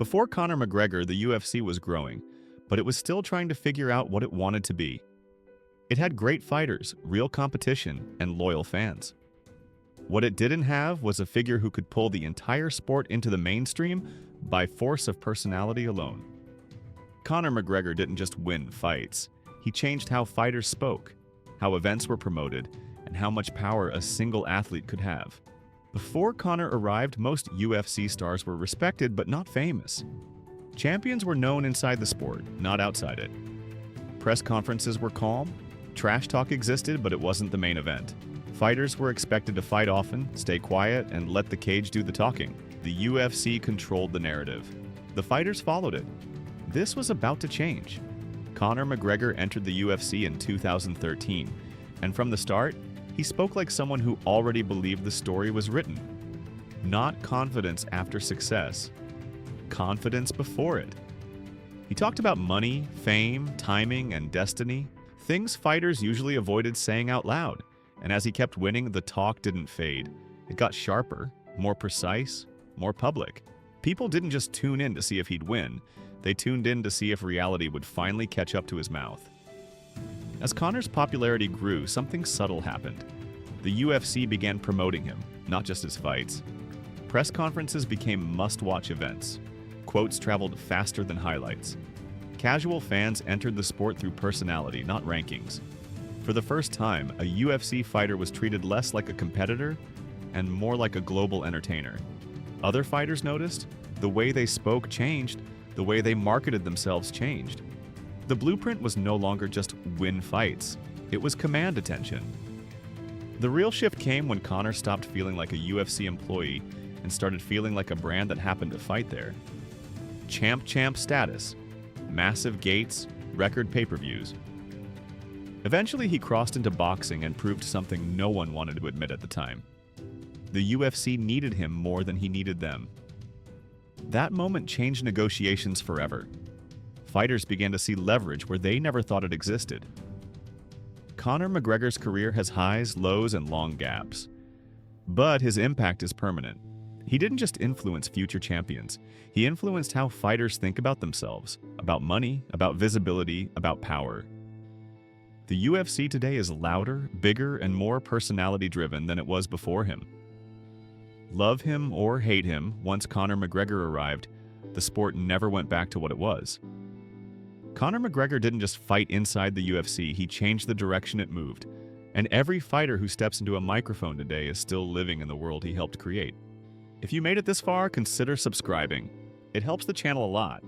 Before Conor McGregor, the UFC was growing, but it was still trying to figure out what it wanted to be. It had great fighters, real competition, and loyal fans. What it didn't have was a figure who could pull the entire sport into the mainstream by force of personality alone. Conor McGregor didn't just win fights. He changed how fighters spoke, how events were promoted, and how much power a single athlete could have. Before Conor arrived, most UFC stars were respected but not famous. Champions were known inside the sport, not outside it. Press conferences were calm. Trash talk existed, but it wasn't the main event. Fighters were expected to fight often, stay quiet, and let the cage do the talking. The UFC controlled the narrative. The fighters followed it. This was about to change. Conor McGregor entered the UFC in 2013, and from the start, he spoke like someone who already believed the story was written. Not confidence after success, confidence before it. He talked about money, fame, timing, and destiny, things fighters usually avoided saying out loud. And as he kept winning, the talk didn't fade. It got sharper, more precise, more public. People didn't just tune in to see if he'd win. They tuned in to see if reality would finally catch up to his mouth. As Conor's popularity grew, something subtle happened. The UFC began promoting him, not just his fights. Press conferences became must-watch events. Quotes traveled faster than highlights. Casual fans entered the sport through personality, not rankings. For the first time, a UFC fighter was treated less like a competitor and more like a global entertainer. Other fighters noticed. The way they spoke changed. The way they marketed themselves changed. The blueprint was no longer just win fights. It was command attention. The real shift came when Conor stopped feeling like a UFC employee and started feeling like a brand that happened to fight there. Champ status, massive gates, record pay-per-views. Eventually, he crossed into boxing and proved something no one wanted to admit at the time. The UFC needed him more than he needed them. That moment changed negotiations forever. Fighters began to see leverage where they never thought it existed. Conor McGregor's career has highs, lows, and long gaps. But his impact is permanent. He didn't just influence future champions. He influenced how fighters think about themselves, about money, about visibility, about power. The UFC today is louder, bigger, and more personality-driven than it was before him. Love him or hate him, once Conor McGregor arrived, the sport never went back to what it was. Conor McGregor didn't just fight inside the UFC, he changed the direction it moved. And every fighter who steps into a microphone today is still living in the world he helped create. If you made it this far, consider subscribing. It helps the channel a lot.